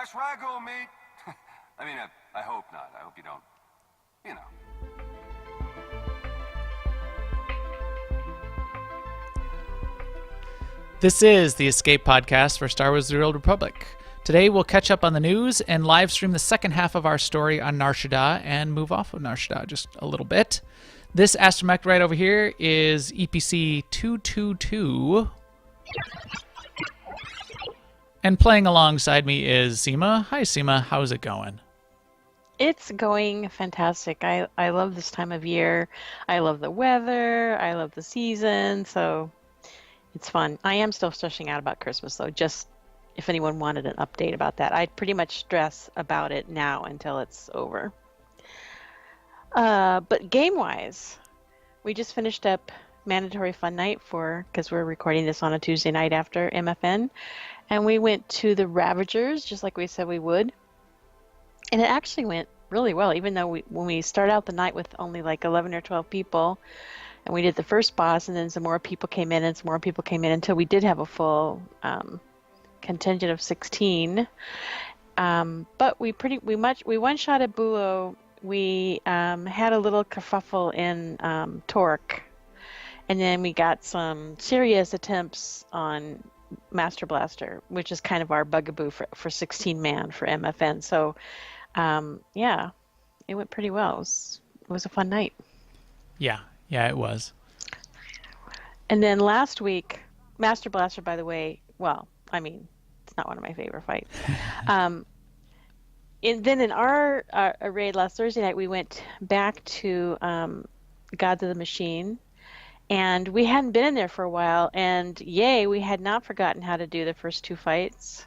That's where I go, mate. I mean, I hope not. I hope you don't, you know. This is the Escape Podcast for Star Wars: The Old Republic. Today we'll catch up on the news and live stream the second half of our story on Nar Shaddaa and move off of Nar Shaddaa just a little bit. This astromech right over here is EPC 222. And playing alongside me is Seema. Hi Seema, how's it going? It's going fantastic. I love this time of year. I love the weather. I love the season. So it's fun. I am still stressing out about Christmas, though, just if anyone wanted an update about that. I'd pretty much stress about it now until it's over. But game-wise, we just finished up Mandatory Fun Night because we're recording this on a Tuesday night after MFN, and we went to the Ravagers, just like we said we would. And it actually went really well, even though when we started out the night with only like 11 or 12 people, and we did the first boss, and then some more people came in, and some more people came in until we did have a full contingent of 16. But we one-shotted Bulo. We had a little kerfuffle in Torque, and then we got some serious attempts on Master Blaster, which is kind of our bugaboo for 16-man for MFN. So, yeah, it went pretty well. It was a fun night. Yeah, it was. And then last week, Master Blaster, by the way, well, I mean, it's not one of my favorite fights. Then in our raid last Thursday night, we went back to Gods of the Machine, and we hadn't been in there for a while, and yay, we had not forgotten how to do the first two fights.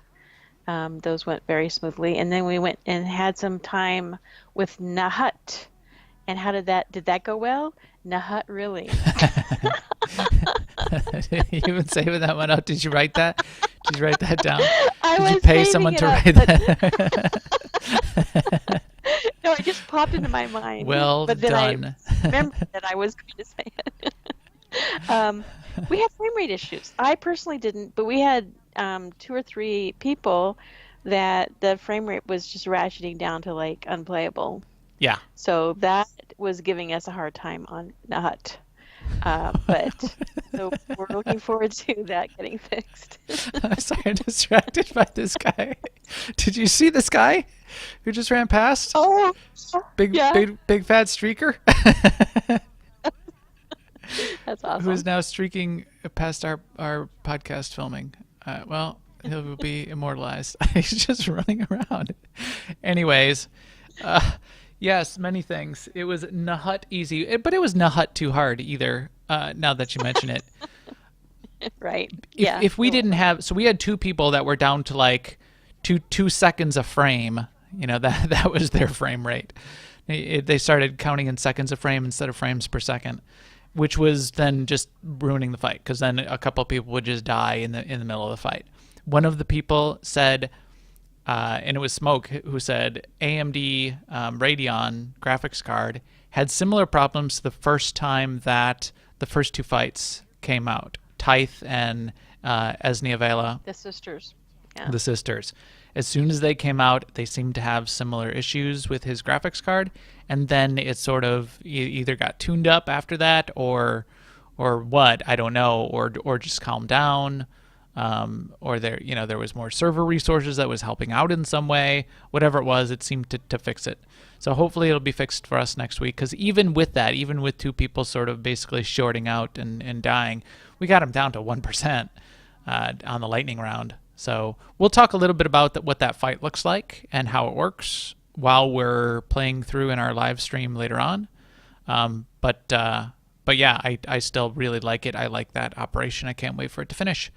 Those went very smoothly. And then we went and had some time with Nahut. And how did that go well? Nahut, really. You've been saving that one out. Did you write that? Did you write that down? Did you pay someone to write that? No, it just popped into my mind. Well but then done. I remembered that I was going to say it. We had frame rate issues. I personally didn't, but we had 2 or 3 people that the frame rate was just ratcheting down to like unplayable. Yeah. So that was giving us a hard time on Nahut. But so we're looking forward to that getting fixed. I'm sorry, I'm distracted by this guy. Did you see this guy who just ran past? Oh, big fat streaker. That's awesome. Who is now streaking past our podcast filming. Well, he'll be immortalized. He's just running around. Anyways, yes, many things. It was Nahut easy, but it was Nahut too hard either, now that you mention it. Right. If we didn't have... So we had 2 people that were down to like 2 seconds a frame. You know, that was their frame rate. They started counting in seconds a frame instead of frames per second, which was then just ruining the fight, because then a couple of people would just die in the middle of the fight. One of the people said... and it was Smoke who said AMD Radeon graphics card had similar problems the first time that the first 2 fights came out. Tithe and Esnia Vela. The sisters. Yeah. The sisters. As soon as they came out, they seemed to have similar issues with his graphics card, and then it sort of either got tuned up after that or what, I don't know, or just calmed down. Or there was more server resources that was helping out in some way. Whatever it was, it seemed to fix it. So hopefully it'll be fixed for us next week, because even with 2 people sort of basically shorting out and dying, we got them down to 1% on the lightning round. So we'll talk a little bit about what that fight looks like and how it works while we're playing through in our live stream later on. But yeah, I still really like it. I like that operation. I can't wait for it to finish.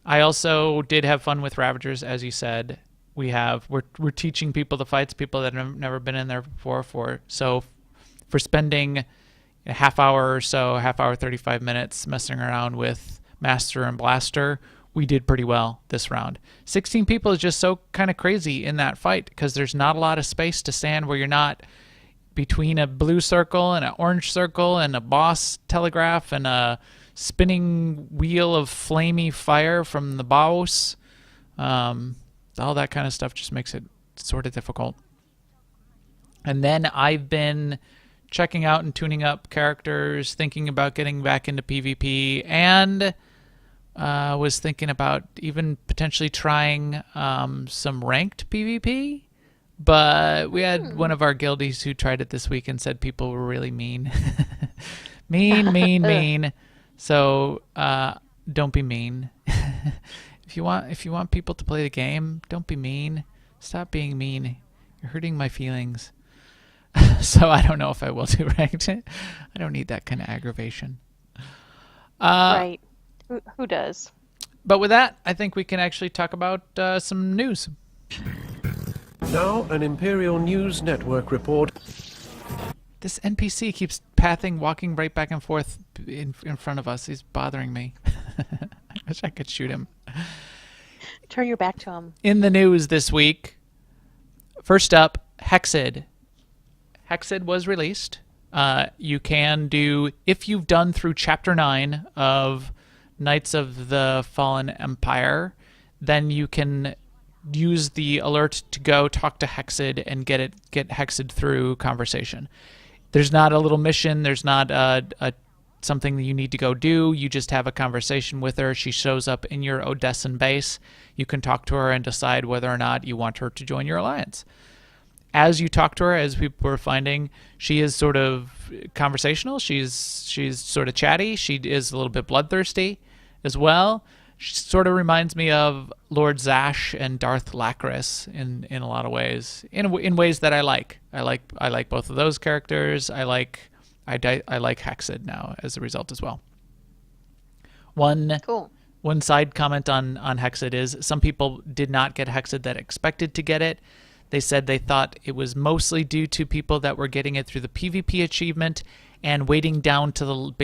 I also did have fun with Ravagers, as you said. We're teaching people the fights, people that have never been in there before. For spending a half hour 35 minutes messing around with Master and Blaster, we did pretty well this round. 16 people is just so kind of crazy in that fight, because there's not a lot of space to stand where you're not between a blue circle and an orange circle and a boss telegraph and a spinning wheel of flamey fire from the boss. all that kind of stuff just makes it sort of difficult. And then I've been checking out and tuning up characters, thinking about getting back into PvP, and was thinking about even potentially trying some ranked PvP. But we had one of our guildies who tried it this week and said people were really mean. mean. So don't be mean. If you want people to play the game, don't be mean. Stop being mean. You're hurting my feelings. So I don't know if I will do ranked. I don't need that kind of aggravation. Right. Who does? But with that, I think we can actually talk about some news. Now, an Imperial News Network report. This NPC keeps walking right back and forth in front of us. He's bothering me. I wish I could shoot him. Turn your back to him. In the news this week, first up, Hexed. Hexed was released. You can do, if you've done through Chapter 9 of Knights of the Fallen Empire, then you can use the alert to go talk to Hexed and get Hexed through conversation. There's not a little mission. There's not something that you need to go do. You just have a conversation with her. She shows up in your Odessan base. You can talk to her and decide whether or not you want her to join your alliance. As you talk to her, as people are finding, she is sort of conversational. She's sort of chatty. She is a little bit bloodthirsty as well. She sort of reminds me of Lord Zash and Darth Lacris in a lot of ways. In ways that I like. I like both of those characters. I like Hexed now as a result as well. Cool. One side comment on Hexed is some people did not get Hexed that expected to get it. They said they thought it was mostly due to people that were getting it through the PvP achievement and waiting down to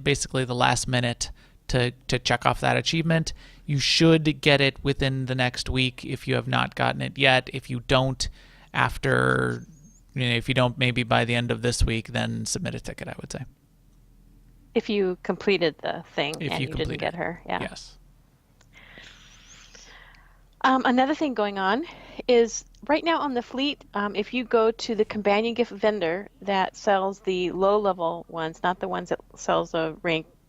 basically the last minute to check off that achievement. You should get it within the next week if you have not gotten it yet. If you don't, if you don't maybe by the end of this week, then submit a ticket, I would say. If you completed the thing and you didn't get it. her. Yeah. Yes. Another thing going on is right now on the fleet, if you go to the companion gift vendor that sells the low-level ones, not the ones that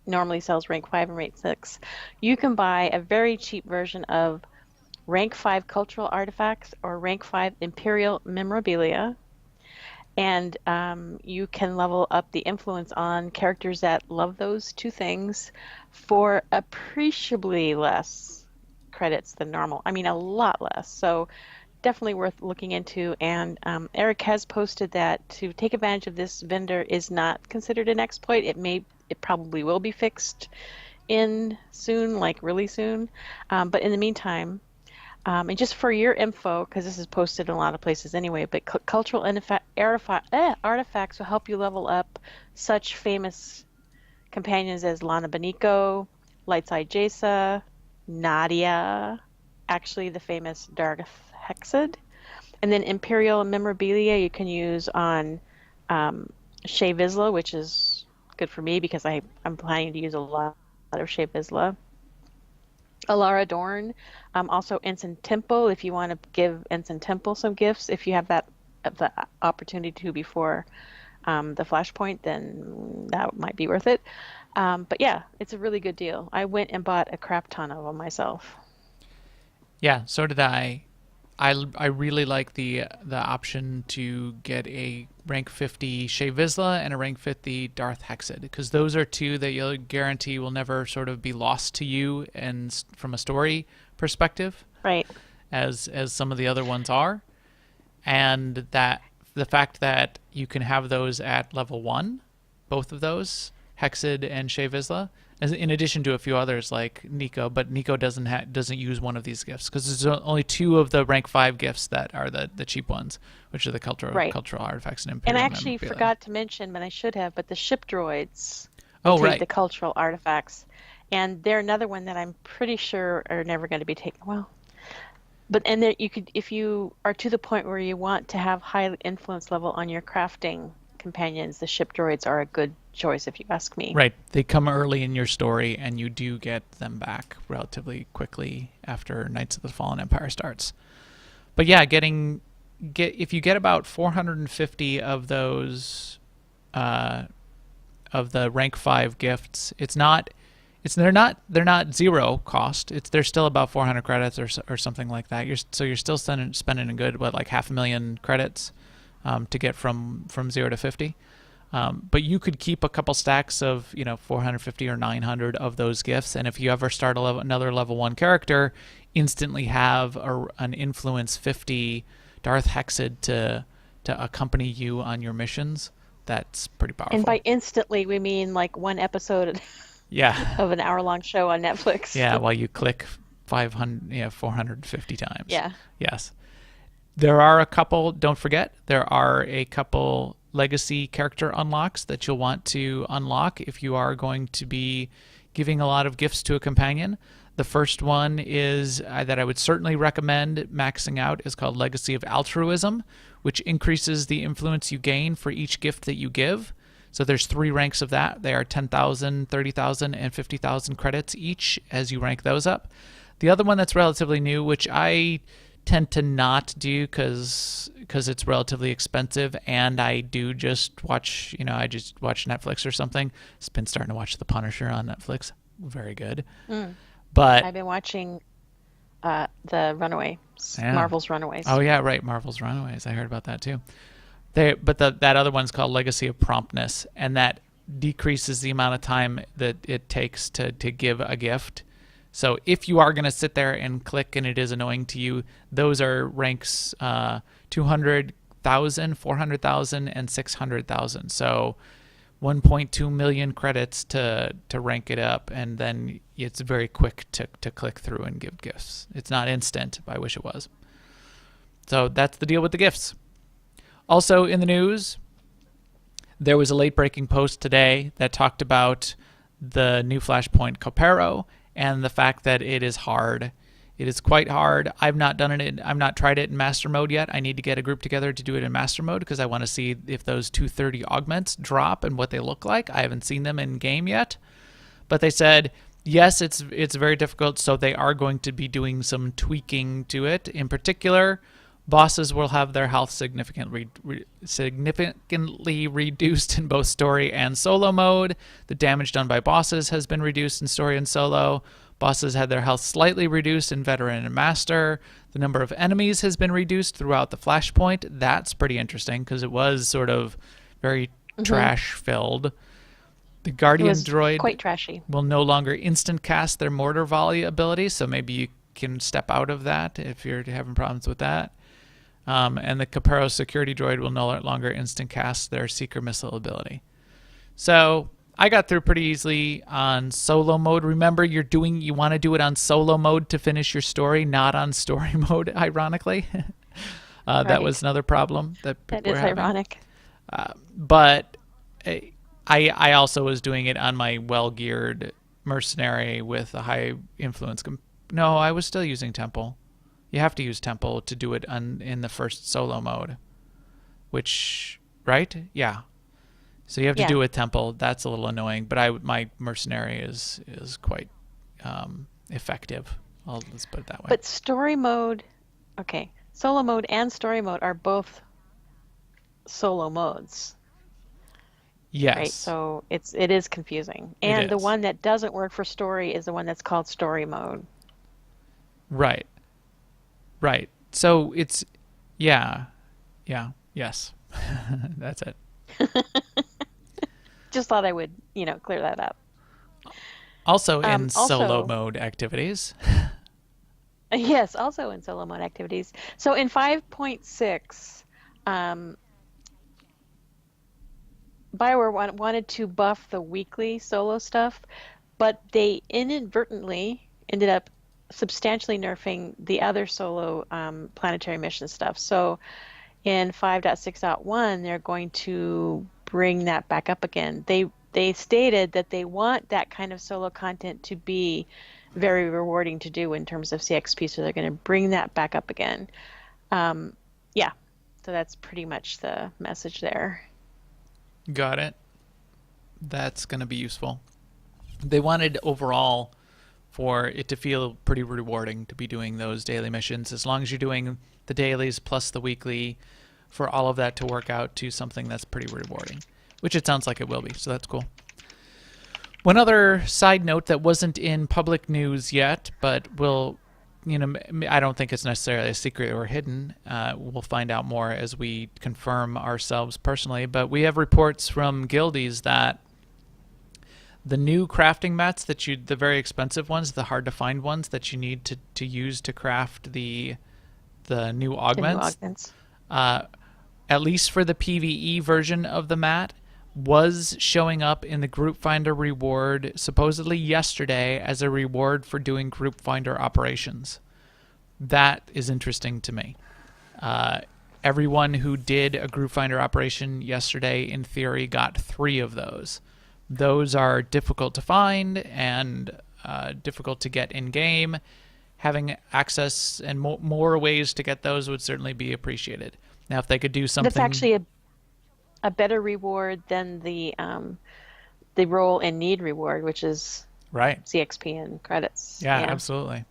normally sells rank 5 and rank 6, you can buy a very cheap version of rank 5 cultural artifacts or rank 5 imperial memorabilia. And you can level up the influence on characters that love those two things for appreciably less credits than normal. I mean, a lot less. So definitely worth looking into. And Eric has posted that to take advantage of this vendor is not considered an exploit. It probably will be fixed in soon, like really soon. But in the meantime, and just for your info, because this is posted in a lot of places anyway, but cultural artifacts will help you level up such famous companions as Lana Beniko, Lightside Jaisa, Nadia, actually the famous Darth Hexed, and then Imperial memorabilia you can use on Shea Vizsla, which is good for me because I'm planning to use a lot of Shea Vizsla. Alara Dorn, also Ensign Temple, if you want to give Ensign Temple some gifts, if you have the opportunity to before the Flashpoint, then that might be worth it. But yeah, it's a really good deal. I went and bought a crap ton of them myself. Yeah, so did I. I really like the option to get a rank 50 Shea Vizsla and a rank 50 Darth Hexed, because those are two that you'll guarantee will never sort of be lost to you and from a story perspective, right? As some of the other ones are, and that the fact that you can have those at level 1, both of those, Hexed and Shea Vizsla, in addition to a few others like Nico, but Nico doesn't use one of these gifts because there's only 2 of the rank 5 gifts that are the cheap ones, which are the cultural artifacts and Imperial. And I actually forgot to mention, but I should have, but the ship droids take the cultural artifacts, and they're another one that I'm pretty sure are never going to be taken. Well, and there you could, if you are to the point where you want to have high influence level on your crafting companions, the ship droids are a good choice, if you ask me. Right. They come early in your story, and you do get them back relatively quickly after Knights of the Fallen Empire starts. But yeah, if you get about 450 of those of the rank 5 gifts, they're not zero cost. They're still about 400 credits or something like that. You're still spending a good like 500,000 credits to get from 0 to 50. But you could keep a couple stacks of 450 or 900 of those gifts, and if you ever start another level 1 character, instantly have an influence 50 Darth Hexid to accompany you on your missions. That's pretty powerful. And by instantly, we mean like one episode yeah. of an hour-long show on Netflix. Yeah, while you click 450 times. Yeah. Yes. There are a couple, don't forget, there are a couple legacy character unlocks that you'll want to unlock if you are going to be giving a lot of gifts to a companion. The first one is that I would certainly recommend maxing out is called Legacy of Altruism, which increases the influence you gain for each gift that you give. So there's 3 ranks of that. They are 10,000, 30,000, and 50,000 credits each as you rank those up. The other one that's relatively new, which I tend to not do because it's relatively expensive, and I do just watch, I just watch Netflix or something. I've been starting to watch The Punisher on Netflix. Very good. But I've been watching the Runaways, Yeah. Marvel's Runaways. Oh yeah, right, Marvel's Runaways. I heard about that too. That other one's called Legacy of Promptness, and that decreases the amount of time that it takes to give a gift. So if you are going to sit there and click and it is annoying to you, those are ranks 200,000, 400,000, and 600,000. So 1.2 million credits to rank it up, and then it's very quick to click through and give gifts. It's not instant. I wish it was. So that's the deal with the gifts. Also in the news, there was a late-breaking post today that talked about the new Flashpoint Copero and the fact that it is hard. It is quite hard. I've not tried it in Master Mode yet. I need to get a group together to do it in Master Mode because I want to see if those 230 augments drop and what they look like. I haven't seen them in game yet. But they said, yes, it's very difficult, so they are going to be doing some tweaking to it. In particular, bosses will have their health significantly reduced in both story and solo mode. The damage done by bosses has been reduced in story and solo. Bosses had their health slightly reduced in veteran and master. The number of enemies has been reduced throughout the Flashpoint. That's pretty interesting because it was sort of very trash-filled. The Guardian droid quite trashy. will no longer instant cast their mortar volley ability, so maybe you can step out of that if you're having problems with that. And the Copero security droid will no longer instant cast their seeker missile ability. So I got through pretty easily on solo mode. Remember, you want to do it on solo mode to finish your story, not on story mode, ironically. That was another problem that people were having. Ironic. But I also was doing it on my well-geared mercenary with a high influence. No, I was still using Temple. You have to use Temple to do it in the first solo mode, which, right? Yeah. So you have to do it with Temple. That's a little annoying, but my mercenary is quite effective. Let's put it that way. But story mode, solo mode and story mode are both solo modes. Yes. Right. So it is confusing, and the one that doesn't work for story is the one that's called story mode. Right. Right. So it's, yes. That's it. Just thought I would, clear that up. Also in solo mode activities. Yes, also in solo mode activities. So in 5.6, BioWare wanted to buff the weekly solo stuff, but they inadvertently ended up substantially nerfing the other solo planetary mission stuff. So in 5.6.1, they're going to bring that back up again. They stated that they want that kind of solo content to be very rewarding to do in terms of CXP, so they're going to bring that back up again. So that's pretty much the message there. Got it. That's going to be useful. They wanted overall for it to feel pretty rewarding to be doing those daily missions, as long as you're doing the dailies plus the weekly, for all of that to work out to something that's pretty rewarding, which it sounds like it will be, so that's cool. One other side note that wasn't in public news yet, but will, I don't think it's necessarily a secret or hidden. We'll find out more as we confirm ourselves personally, but we have reports from guildies that the new crafting mats the very expensive ones, the hard to find ones that you need to use to craft the new augments, at least for the PvE version of the mat, was showing up in the Group Finder reward supposedly yesterday as a reward for doing Group Finder operations. That is interesting to me. Everyone who did a Group Finder operation yesterday, in theory, got 3 of those. Those are difficult to find and difficult to get in-game. Having access and more ways to get those would certainly be appreciated. Now, if they could do something... That's actually a better reward than the role and need reward, which is right. CXP and credits. Yeah, absolutely.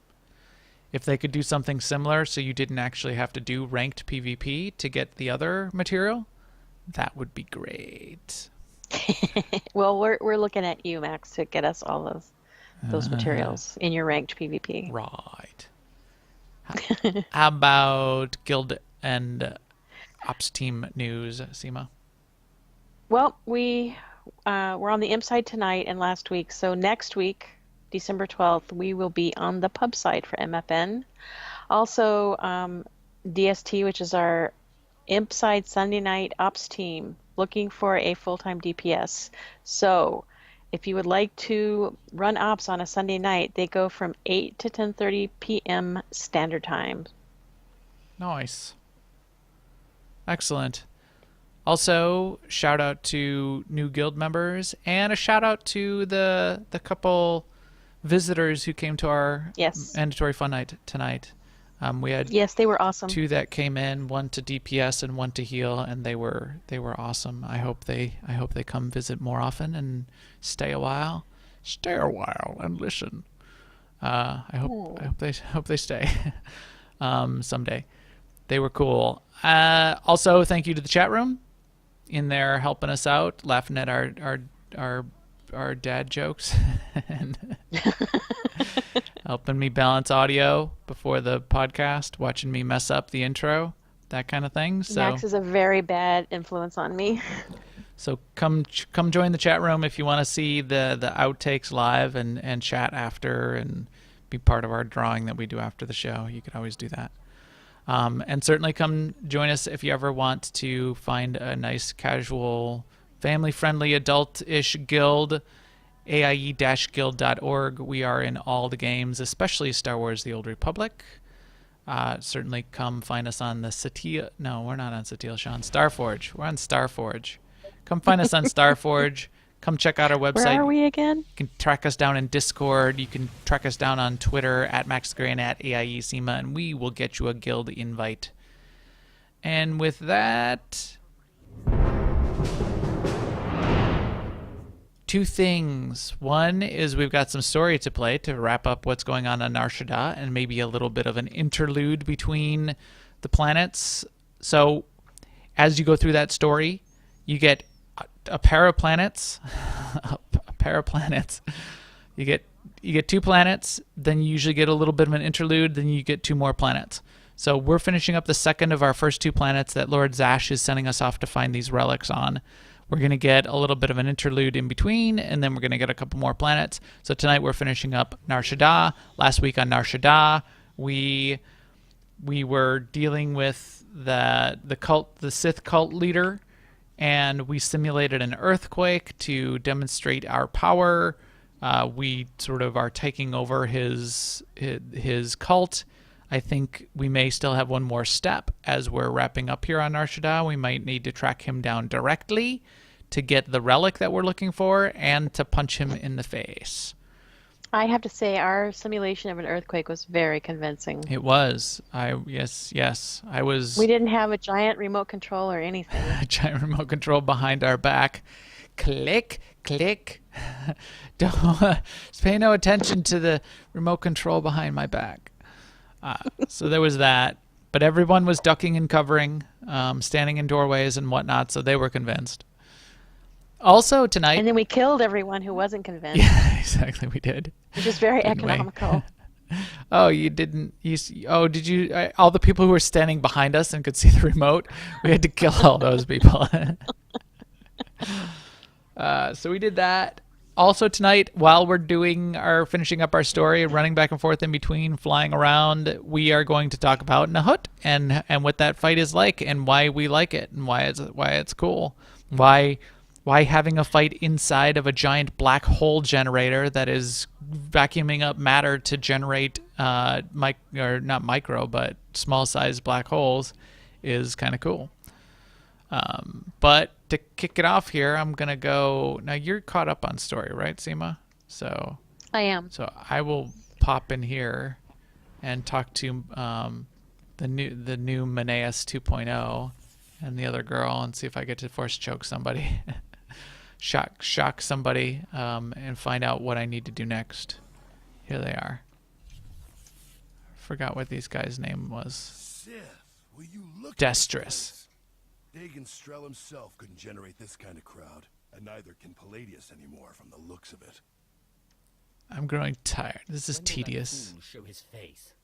If they could do something similar so you didn't actually have to do ranked PvP to get the other material, that would be great. Well, we're looking at you, Max, to get us all those materials in your ranked PvP. Right. How about guild and ops team news, Seema? Well, we're on the imp side tonight and last week. So next week, December 12th, we will be on the pub side for MFN. Also, DST, which is our imp side Sunday night ops team, looking for a full-time DPS. So if you would like to run ops on a Sunday night, they go from 8 to 10:30 p.m. standard time. Nice. Excellent. Also, shout out to new guild members and a shout out to the couple visitors who came to our mandatory fun night tonight. We had they were awesome. 2 that came in, 1 to DPS and 1 to heal, and they were awesome. I hope they come visit more often and stay a while and listen. I hope they stay someday. They were cool. Also, thank you to the chat room in there helping us out, laughing at our dad jokes and helping me balance audio before the podcast, watching me mess up the intro, that kind of thing. So Max is a very bad influence on me. So come join the chat room if you want to see the outtakes live and chat after and be part of our drawing that we do after the show. You could always do that. And certainly come join us if you ever want to find a nice, casual, family-friendly, adult-ish guild. AIE-guild.org. We are in all the games, especially Star Wars The Old Republic. Certainly come find us on the Satele... No, we're not on Satele, Sean. Starforge. We're on Starforge. Come find us on Starforge. Come check out our website. Where are we again? You can track us down in Discord. You can track us down on Twitter at MaxGray and at AIESEMA, and we will get you a guild invite. And with that... 2 things. One is we've got some story to play to wrap up what's going on Nar Shaddaa and maybe a little bit of an interlude between the planets. So as you go through that story, you get a pair of planets. a pair of planets. You get 2 planets, then you usually get a little bit of an interlude, then you get 2 more planets. So we're finishing up the second of our first 2 planets that Lord Zash is sending us off to find these relics on. We're going to get a little bit of an interlude in between, and then we're going to get a couple more planets. So tonight we're finishing up Nar Shaddaa. Last week on Nar Shaddaa, we were dealing with the Sith cult leader, and we simulated an earthquake to demonstrate our power. We sort of are taking over his cult. I think we may still have one more step as we're wrapping up here on Nar Shaddaa. We might need to track him down directly to get the relic that we're looking for and to punch him in the face. I have to say, our simulation of an earthquake was very convincing. It was. Yes. I We was didn't have a giant remote control or anything. a giant remote control behind our back. Click, click. Don't pay no attention to the remote control behind my back. So there was that. But everyone was ducking and covering, standing in doorways and whatnot, so they were convinced. Also tonight. And then we killed everyone who wasn't convinced, Yeah, exactly. We did. which is very Didn't we? economical. Oh, you didn't. Oh, did you? All the people who were standing behind us and could see the remote, we had to kill all those people. So we did that. Also tonight, while we're finishing up our story, running back and forth in between, flying around, we are going to talk about Nahut and what that fight is like and why we like it and why it's cool. Why having a fight inside of a giant black hole generator that is vacuuming up matter to generate not micro but small sized black holes is kind of cool. But to kick it off here, I'm gonna go. Now you're caught up on story, right, Seema? So I am. I will pop in here and talk to the new Maneus 2.0 and the other girl and see if I get to force choke somebody, shock somebody, and find out what I need to do next. Here they are. Forgot what these guys' name was. Sith, will you look Destrous. Dagon Strel himself couldn't generate this kind of crowd, and neither can Palladius anymore from the looks of it. I'm growing tired. This is When will that tedious. fool show his face?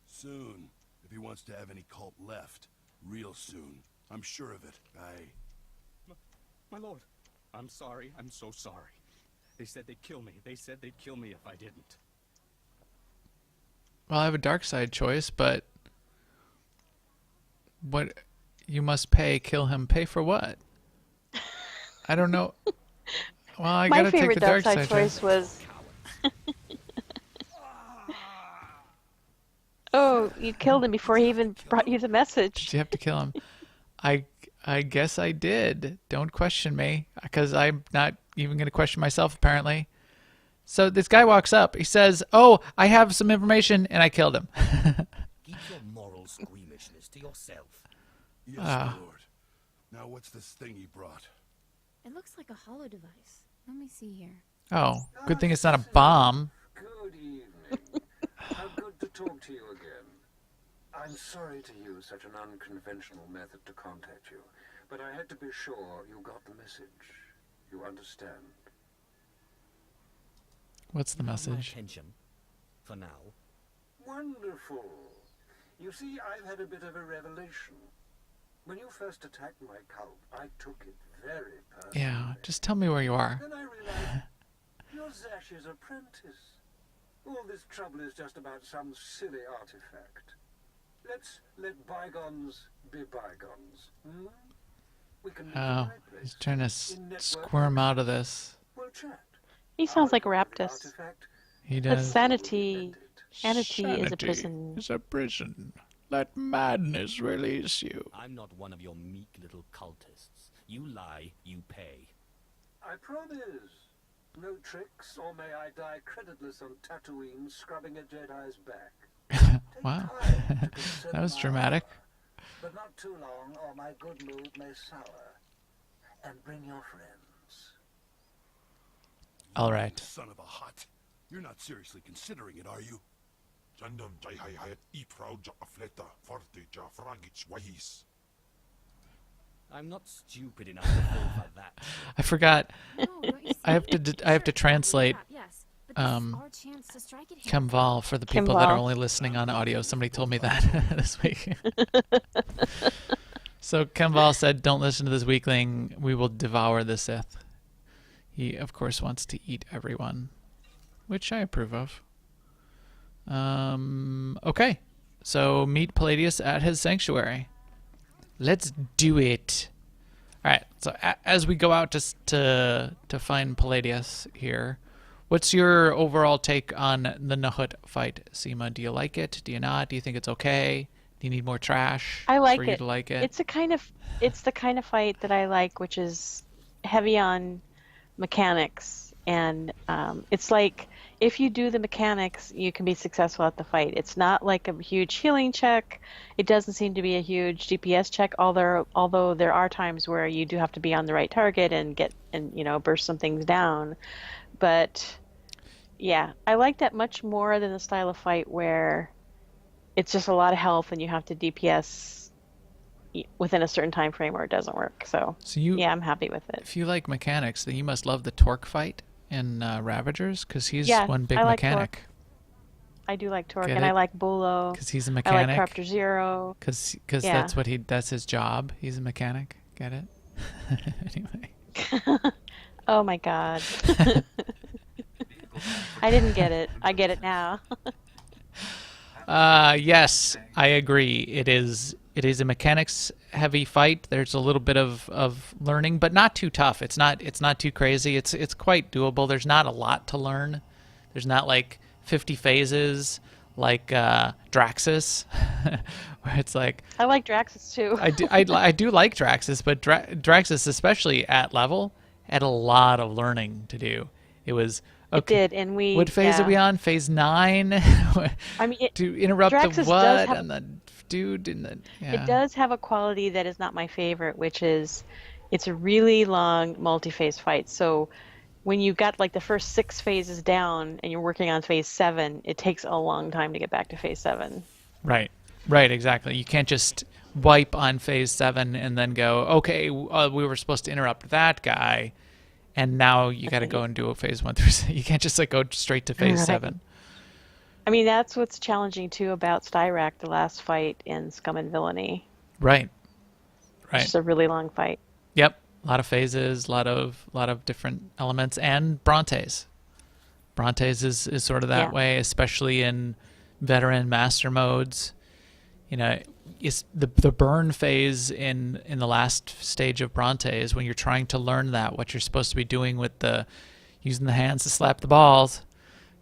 Soon, if he wants to have any cult left. Real soon. I'm sure of it. My lord, I'm sorry. I'm so sorry. They said they'd kill me. They said they'd kill me if I didn't. Well, I have a dark side choice, but what you must pay, kill him. Pay for what? I don't know. Well, I My gotta take favorite the dark dark side side choice was. Oh, you killed him before he even brought you the message. Did you have to kill him? I guess I did. Don't question me, because I'm not even going to question myself, apparently. So this guy walks up. He says, "Oh, I have some information," and I killed him. Keep your moral squeamishness to yourself. Yes, my lord. Now what's this thing he brought? It looks like a hollow device. Let me see here. Oh, good thing it's not a bomb. Good evening. How good to talk to you again. I'm sorry to use such an unconventional method to contact you, but I had to be sure you got the message. You understand? What's the You have my message? attention. For now. Wonderful. You see, I've had a bit of a revelation. When you first attacked my cult, I took it very personally. Yeah, just tell me where you are. Then I realized you're Zash's apprentice. All this trouble is just about some silly artifact. Let's let bygones be bygones. Hmm? We can meet in Oh, my place. he's trying to In network squirm out of this. We'll chat. He sounds like Our Raptus. artifact, He But does. sanity is a Sanity prison. is a prison. Let madness release you. I'm not one of your meek little cultists. You lie, you pay. I promise. No tricks, or may I die creditless on Tatooine scrubbing a Jedi's back. Take Wow. time to consider That was my dramatic. offer, but not too long, or my good mood may sour. And bring your friends. All right. Son of a hut. You're not seriously considering it, are you? I'm not stupid enough to fall for that. I forgot. No, don't you I have see? to I have to Sure, translate yeah, yes, but this is um, our chance to strike it here. Kemval for the people that are Kemval. only listening on audio. Somebody told me that this week. So Kemval said, "Don't listen to this weakling. We will devour the Sith." He, of course, wants to eat everyone, which I approve of. Okay. So meet Palladius at his sanctuary. Let's do it. All right. So as we go out to find Palladius here, what's your overall take on the Nahut fight, Seema? Do you like it? Do you not? Do you think it's okay? Do you need more trash I like for it. you to like it? It's the kind of fight that I like, which is heavy on mechanics, and it's like if you do the mechanics, you can be successful at the fight. It's not like a huge healing check. It doesn't seem to be a huge DPS check, although there are times where you do have to be on the right target and burst some things down. But yeah, I like that much more than the style of fight where it's just a lot of health and you have to DPS within a certain time frame or it doesn't work. So yeah, I'm happy with it. If you like mechanics, then you must love the Torque fight in Ravagers, because he's one big I like mechanic. Torque. I do like Torque, Get and it? I like Bolo. Because he's a I mechanic. like Crafter Zero. Because Yeah. that's his job. He's a mechanic. Get it? Anyway. Oh my God. I didn't get it. I get it now. Yes, I agree. It is a mechanics heavy fight. There's a little bit of learning, but not too tough. It's not too crazy. It's quite doable. There's not a lot to learn. There's not like 50 phases like Draxus, where it's like I like Draxus too. I do like Draxus, but Draxus, especially at level, had a lot of learning to do. It was okay. It did, and What phase are we on? Phase 9. I mean, to interrupt Draxus the does what have- and the dude and the yeah. It does have a quality that is not my favorite, which is it's a really long multi-phase fight. So when you got like the first 6 phases down and you're working on phase 7, it takes a long time to get back to phase 7. Right, exactly. You can't just wipe on phase 7 and then go, okay, we were supposed to interrupt that guy, and now you got to go and do a phase 1 through 6. You can't just like go straight to phase 7. I mean, that's what's challenging too about Styrak, the last fight in Scum and Villainy. Right. It's just a really long fight. Yep, a lot of phases, a lot of different elements, and Brontes. Brontes is sort of that way, especially in veteran master modes. You know, it's the burn phase in the last stage of Brontes when you're trying to learn what you're supposed to be doing with using the hands to slap the balls.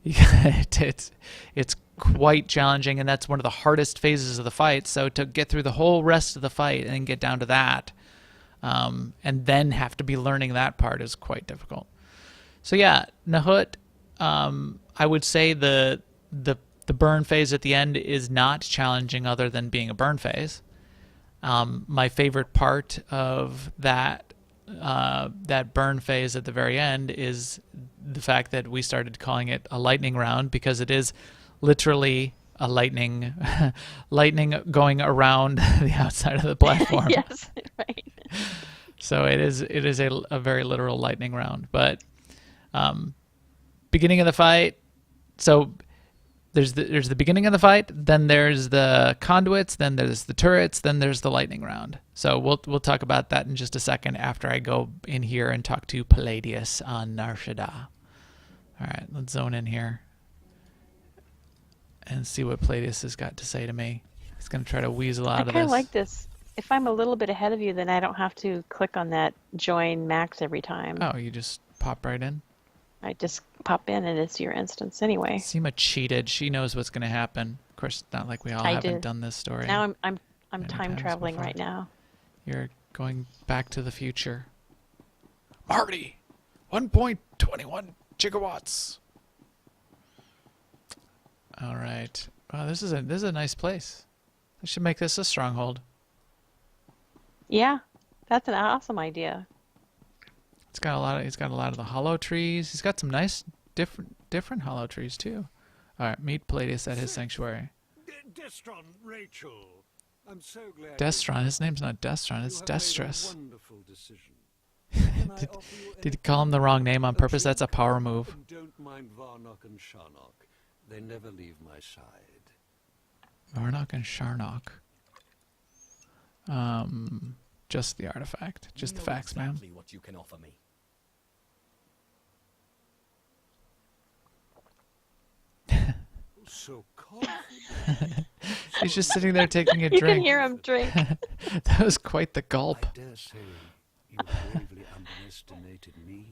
It's quite challenging, and that's one of the hardest phases of the fight. So to get through the whole rest of the fight and get down to that, and then have to be learning that part is quite difficult. So yeah, Nahut, I would say the burn phase at the end is not challenging other than being a burn phase. My favorite part of that burn phase at the very end is the fact that we started calling it a lightning round, because it is literally a lightning going around the outside of the platform. Yes, right. So it is a very literal lightning round. But beginning of the fight, so there's the beginning of the fight, then there's the conduits, then there's the turrets, then there's the lightning round. So we'll talk about that in just a second after I go in here and talk to Palladius on Nar Shaddaa. All right, let's zone in here and see what Palladius has got to say to me. He's going to try to weasel out of this. I kind of like this. If I'm a little bit ahead of you, then I don't have to click on that join max every time. Oh, you just pop right in? I just pop in and it's your instance anyway. Seema cheated. She knows what's going to happen. Of course, not like we all haven't done this story. Now I'm time traveling before. right now. You're going back to the future. Marty, 1.21 gigawatts. All right. Wow, this is a nice place. I should make this a stronghold. Yeah, that's an awesome idea. He's got a lot of the hollow trees. He's got some nice different hollow trees too. All right, meet Palladius at his sanctuary. Destron, Rachel, I'm so glad. Destron. His name's not Destron. It's Destress. Wonderful decision. Did he call him the wrong name on purpose? That's a power move. Don't mind Varnok and Sharnok. They never leave my side. Varnok and Sharnok. Just the artifact. Just the facts, man. Exactly what you can offer me. So confident. He's just sitting there taking a You drink. can hear him drink. That was quite the gulp. I dare say you gravely underestimated me.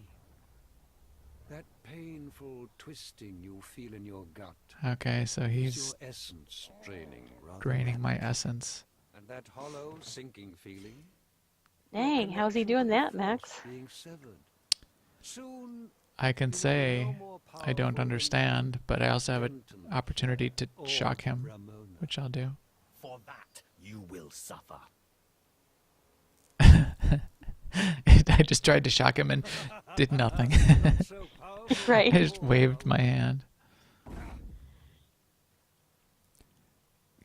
That painful twisting you feel in your gut. Okay, so is he's your essence draining rather draining my rapidly. essence. And that hollow, sinking feeling. Dang, how's he doing that, Max? Being severed. Soon I can say I don't understand, but I also have an opportunity to shock him, which I'll do. For that, you will suffer. I just tried to shock him and did nothing. Right. I just waved my hand.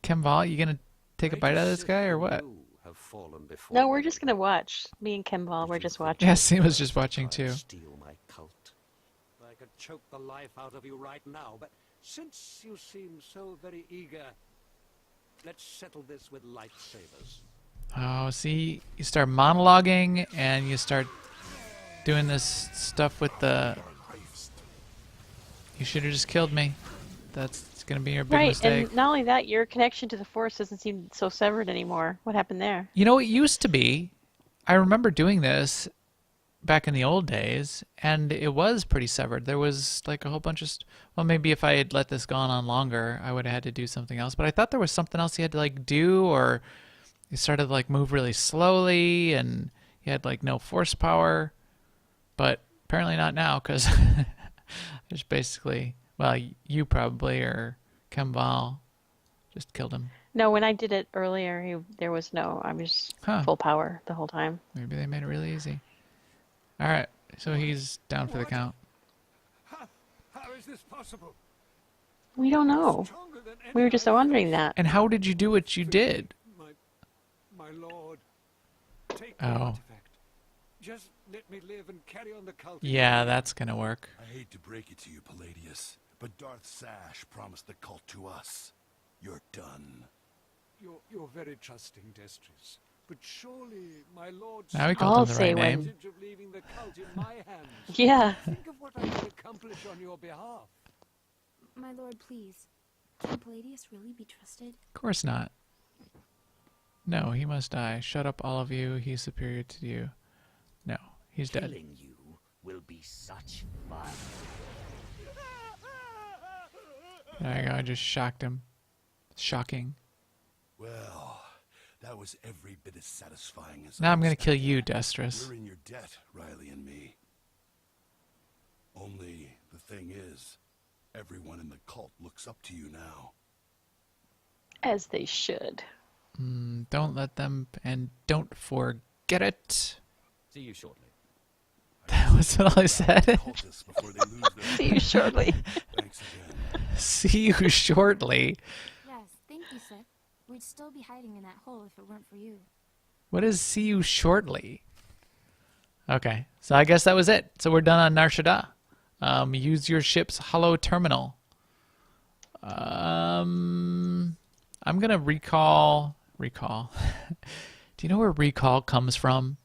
Kemval, you gonna take a bite out of this guy or what? No, we're just gonna watch. Me and Kimball, we're just watching. Yeah, Sam was just watching too. Steal my cult. I could choke the life out of you right now, but since you seem so very eager, let's settle this with lightsabers. Oh, see, you start monologuing and you start doing this stuff with the... You should have just killed me. That's going to be your big Right, mistake. and not only that, your connection to the Force doesn't seem so severed anymore. What happened there? You know, it used to be. I remember doing this back in the old days, and it was pretty severed. There was like a whole bunch of... Well, maybe if I had let this go on longer, I would have had to do something else. But I thought there was something else you had to like do, or you started to like move really slowly, and you had like no force power. But apparently not now, because there's basically... Well, you probably, or Kemval, just killed him. No, when I did it earlier, there was no... I was full power the whole time. Maybe they made it really easy. All right, so he's down for the count. How is this possible? We don't know. We were just wondering that. And how did you do what you did? My lord, take the Oh. artifact. Just let me live and carry on the cult. Yeah, that's gonna work. I hate to break it to you, Palladius, but Darth Sash promised the cult to us. You're done. You're very trusting, Destris. But surely, my lord, Now he called him the right name. of leaving the cult in my hands. Yeah. Think of what I could accomplish on your behalf. My lord, please. Can Palladius really be trusted? Of course not. No, he must die. Shut up, all of you. He's superior to you. No, he's dead. Killing you will be such fun. There you go. I just shocked him. Shocking. Well, that was every bit as satisfying as... Now I'm I gonna kill expected. you, Destris. We're in your debt, Riley and me. Only the thing is, everyone in the cult looks up to you now. As they should. Don't let them, and don't forget it. See you shortly. That was all I said. Cultists before they lose their... See you shortly. Thanks again. See you shortly. Yes, thank you, Sith. We'd still be hiding in that hole if it weren't for you. What is see you shortly? Okay, so I guess that was it. So we're done on Nar Shaddaa. Use your ship's hollow terminal. I'm gonna recall. Do you know where recall comes from?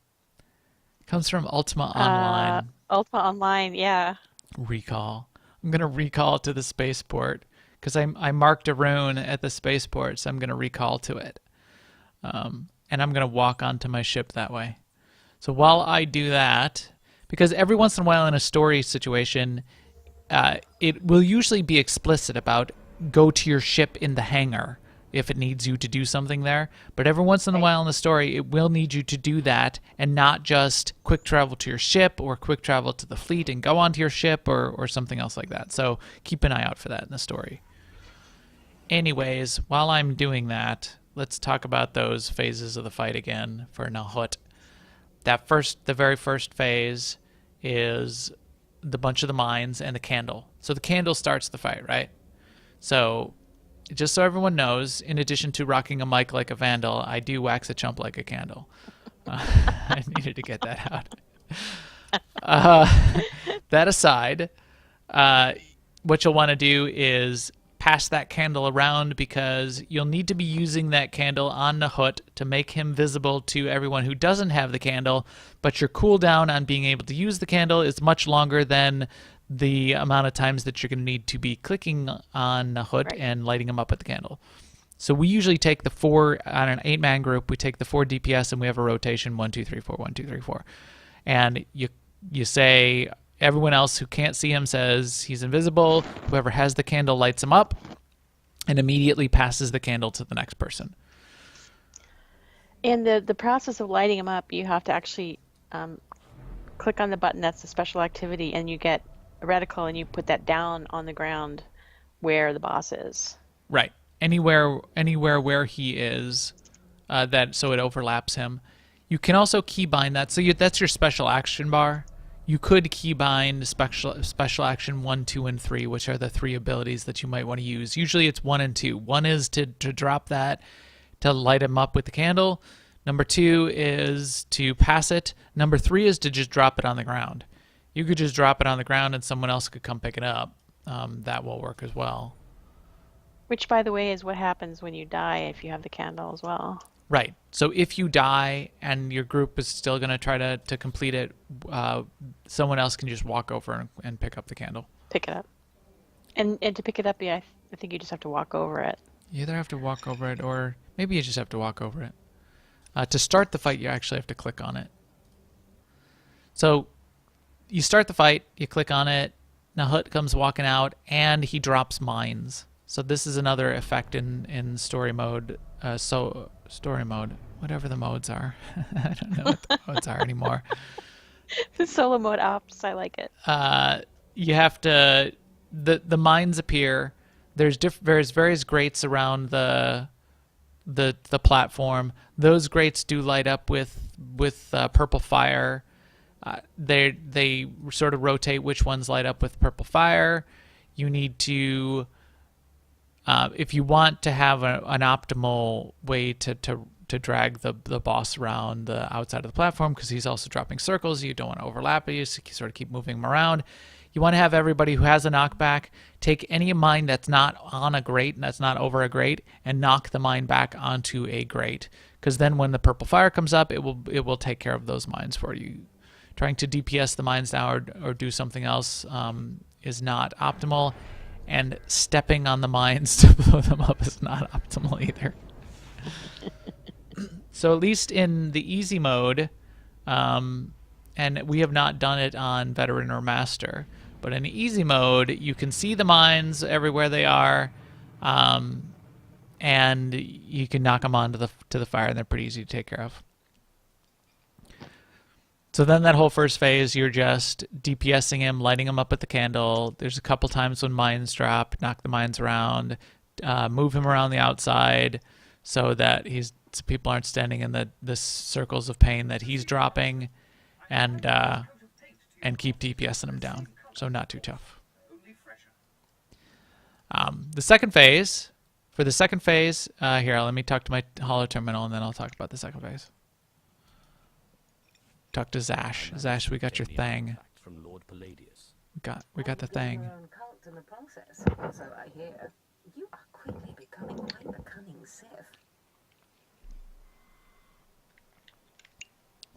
It comes from Ultima Online. Ultima Online, yeah. Recall. I'm gonna recall to the spaceport because I marked a rune at the spaceport, so I'm gonna recall to it. And I'm gonna walk onto my ship that way. So while I do that, because every once in a while in a story situation, it will usually be explicit about go to your ship in the hangar if it needs you to do something there. But every once in a while in the story, it will need you to do that and not just quick travel to your ship or quick travel to the fleet and go onto your ship or something else like that. So keep an eye out for that in the story. Anyways, while I'm doing that, let's talk about those phases of the fight again for Nahut. The very first phase is the bunch of the mines and the candle. So the candle starts the fight, right? So just so everyone knows, in addition to rocking a mic like a vandal, I do wax a chump like a candle. I needed to get that out. That aside, what you'll want to do is pass that candle around because you'll need to be using that candle on Nahut to make him visible to everyone who doesn't have the candle, but your cooldown on being able to use the candle is much longer than the amount of times that you're going to need to be clicking on Nahut and lighting him up with the candle. So we usually take the four, on an 8-man group, we take the 4 DPS and we have a rotation 1, 2, 3, 4, 1, 2, 3, 4. And you say... Everyone else who can't see him says he's invisible. Whoever has the candle lights him up and immediately passes the candle to the next person. And the process of lighting them up, you have to actually click on the button. That's a special activity, and you get a reticle and you put that down on the ground where the boss is. Right. Anywhere where he is, that so it overlaps him. You can also keybind that. So that's your special action bar. You could keybind special action 1, 2, and 3, which are the 3 abilities that you might want to use. Usually it's 1 and 2. 1 is to drop that to light him up with the candle. Number 2 is to pass it. Number 3 is to just drop it on the ground. You could just drop it on the ground and someone else could come pick it up. That will work as well. Which, by the way, is what happens when you die if you have the candle as well. Right. So if you die and your group is still going to try to complete it, someone else can just walk over and pick up the candle. Pick it up. And to pick it up, yeah, I think you just have to walk over it. You either have to walk over it or maybe you just have to walk over it. To start the fight, you actually have to click on it. So you start the fight, you click on it, Nahut comes walking out, and he drops mines. So this is another effect in story mode. Story mode, whatever the modes are. I don't know what the modes are anymore. The solo mode ops, I like it. You have to, the mines appear. There's various grates around the platform. Those grates do light up with purple fire. They sort of rotate which ones light up with purple fire. You need to, if you want to have an optimal way to drag the boss around the outside of the platform, because he's also dropping circles, you don't want to overlap it, you just sort of keep moving him around. You want to have everybody who has a knockback take any mine that's not on a grate and that's not over a grate and knock the mine back onto a grate, because then when the purple fire comes up, it will take care of those mines for you. Trying to DPS the mines now or do something else is not optimal, and stepping on the mines to blow them up is not optimal either. So at least in the easy mode, and we have not done it on veteran or master, but in easy mode, you can see the mines everywhere they are, and you can knock them onto the fire, and they're pretty easy to take care of. So then that whole first phase, you're just DPSing him, lighting him up with the candle. There's a couple times when mines drop, knock the mines around, move him around the outside so that so people aren't standing in the circles of pain that he's dropping, and keep DPSing him down. So not too tough. The second phase, here, let me talk to my holo terminal and then I'll talk about the second phase. Talk to Zash. Zash, we got your thing. From Lord Palladius. We got the thing. Your own cult in the process, so I hear. You are quickly becoming quite the cunning Sith.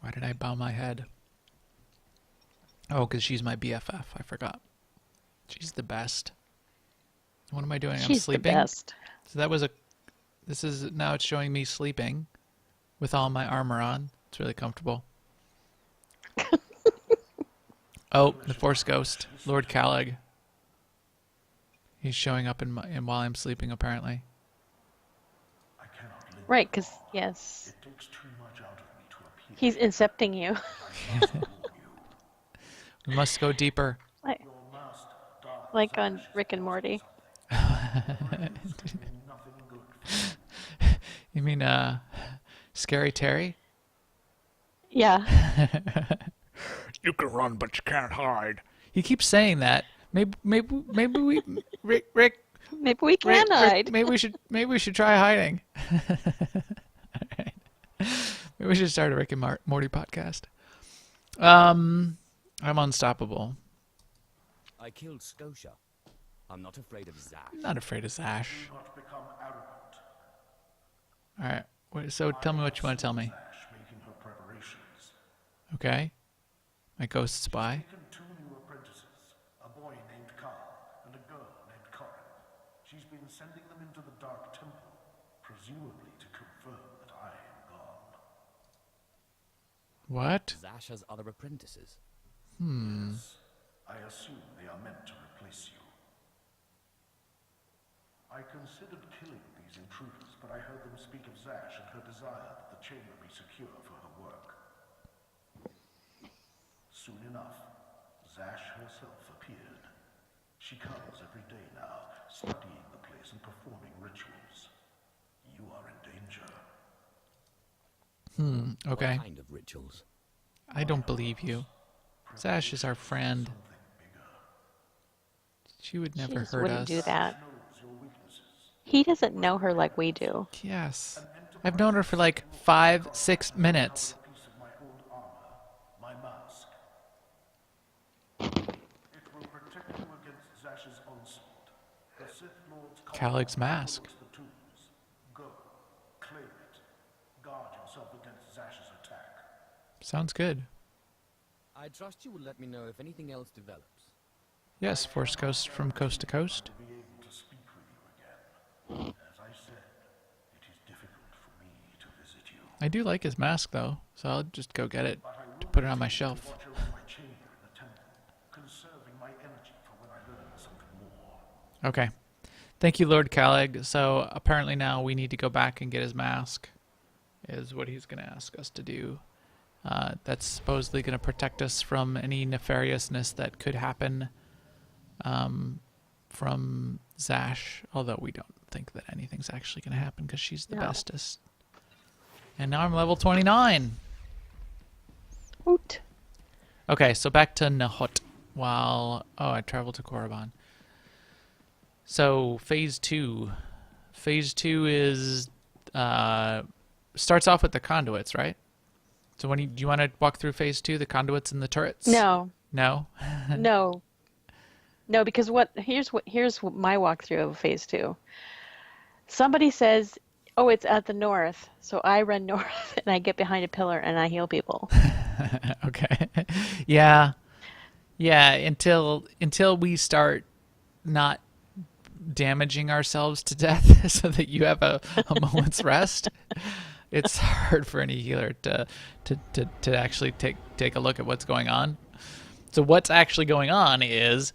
Why did I bow my head? Oh, because she's my BFF. I forgot. She's the best. What am I doing? I'm sleeping. The best. So now it's showing me sleeping with all my armor on. It's really comfortable. Oh, the Force Ghost, Lord Calig. He's showing up while I'm sleeping, apparently. Right, because, yes, he's incepting you. We must go deeper. Like on Rick and Morty. You mean Scary Terry? Yeah. You can run, but you can't hide. He keeps saying that. Maybe we, Rick. Maybe we can hide. Maybe we should try hiding. Right. Maybe we should start a Rick and Morty podcast. I'm unstoppable. I killed Scotia. I'm not afraid of Zash. I'm not afraid of Zash. All right. So tell me what you want to tell me. Okay. My ghost spy. Two new apprentices, a boy named Carl and a girl named Corin. She's been sending them into the Dark Temple, presumably to confirm that I am gone. What? Zash has other apprentices. Yes, I assume they are meant to replace you. I considered killing these intruders, but I heard them speak of Zash and her desire that the chamber be secure for her work. Soon enough, Zash herself appeared. She comes every day now, studying the place and performing rituals. You are in danger. Okay. What kind of rituals? I don't believe you. Zash is our friend. She would She never just hurt wouldn't us. do that. He doesn't know her like we do. Yes. I've known her for like 5-6 minutes. A piece of my old armor, my mask. It will protect you against Zash's onslaught. The Sith Lord's Calig's mask. the tombs. Go, claim it. Guard yourself against Zash's attack. Sounds good. I trust you will let me know if anything else develops. Yes, Force Ghost from coast to coast. To be able to speak with you again. As I said, it is difficult for me to visit you. I do like his mask though, so I'll just go get it to put it on my shelf. Watch over my chamber in the temple, conserving my energy for when I learn something more. Okay. Thank you, Lord Calig. So apparently now we need to go back and get his mask, is what he's going to ask us to do. That's supposedly going to protect us from any nefariousness that could happen from Zash, although we don't think that anything's actually going to happen because she's the bestest. And now I'm level 29. Hoot. Okay, so back to Nahut. I traveled to Korriban. So phase 2. Phase 2 is starts off with the conduits, right? So do you want to walk through phase 2, the conduits and the turrets? No. No? No, because here's my walkthrough of phase 2. Somebody says, "Oh, it's at the north," so I run north and I get behind a pillar and I heal people. Okay. Yeah. Until we start not damaging ourselves to death, so that you have a moment's rest. It's hard for any healer to actually take a look at what's going on. So what's actually going on is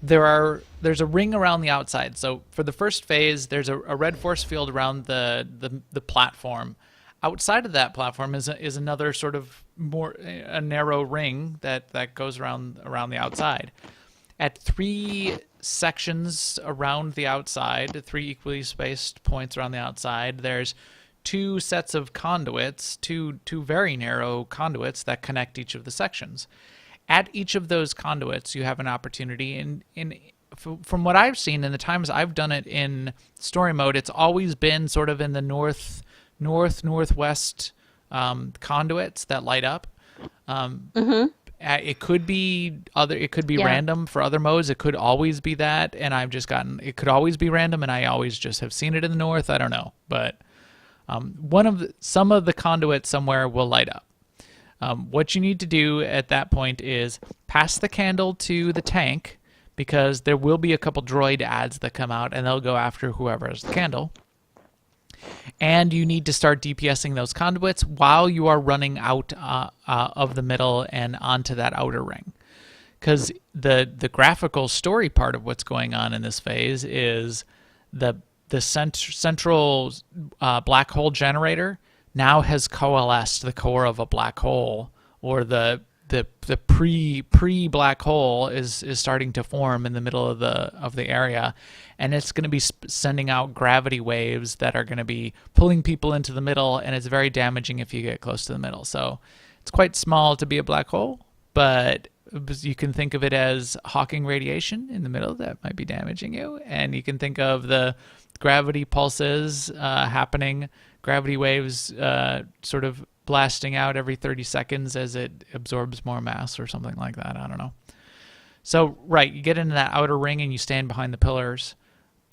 there's a ring around the outside. So for the first phase, there's a red force field around the platform. Outside of that platform is another sort of more a narrow ring that goes around the outside. At 3 sections around the outside, 3 equally spaced points around the outside, there's 2 sets of conduits, two very narrow conduits that connect each of the sections. At each of those conduits, you have an opportunity. From what I've seen in the times I've done it in story mode, it's always been sort of in the northwest conduits that light up. It could be random for other modes. It could always be that, and it could always be random, and I always just have seen it in the north. I don't know, but some of the conduits somewhere will light up. What you need to do at that point is pass the candle to the tank, because there will be a couple droid ads that come out, and they'll go after whoever has the candle. And you need to start DPSing those conduits while you are running out of the middle and onto that outer ring. Because the graphical story part of what's going on in this phase is the central black hole generator now has coalesced the core of a black hole, or the pre black hole is starting to form in the middle of the area, and it's going to be sending out gravity waves that are going to be pulling people into the middle, and it's very damaging if you get close to the middle. So it's quite small to be a black hole, but you can think of it as Hawking radiation in the middle that might be damaging you, and you can think of the gravity pulses happening, gravity waves sort of blasting out every 30 seconds as it absorbs more mass or something like that. I don't know. So, right, you get into that outer ring and you stand behind the pillars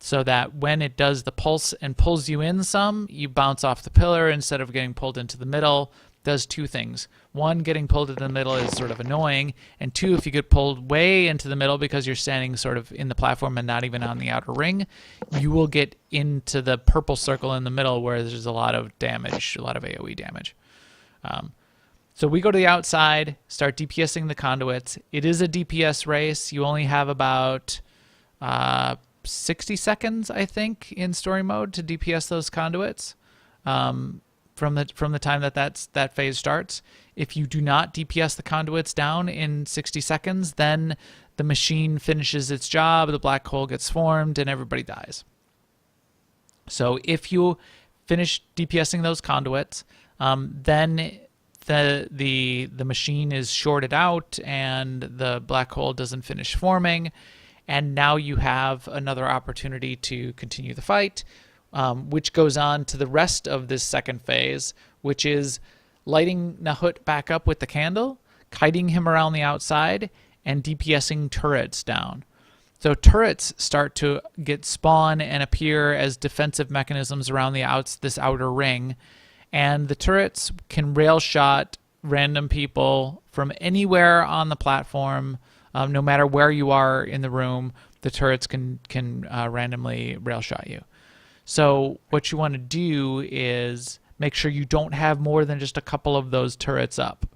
so that when it does the pulse and pulls you in some, you bounce off the pillar instead of getting pulled into the middle. Does 2 things. 1, getting pulled into the middle is sort of annoying, and 2, if you get pulled way into the middle because you're standing sort of in the platform and not even on the outer ring, you will get into the purple circle in the middle where there's a lot of damage, a lot of AoE damage. So we go to the outside, start DPSing the conduits. It is a DPS race. You only have about 60 seconds, I think, in story mode to DPS those conduits. from the time that phase starts. If you do not DPS the conduits down in 60 seconds, then the machine finishes its job, the black hole gets formed, and everybody dies. So if you finish DPSing those conduits, then the machine is shorted out and the black hole doesn't finish forming, and now you have another opportunity to continue the fight, which goes on to the rest of this second phase, which is lighting Nahut back up with the candle, kiting him around the outside, and DPSing turrets down. So turrets start to get spawn and appear as defensive mechanisms around this outer ring, and the turrets can rail shot random people from anywhere on the platform. No matter where you are in the room, the turrets can randomly rail shot you. So what you want to do is make sure you don't have more than just a couple of those turrets up.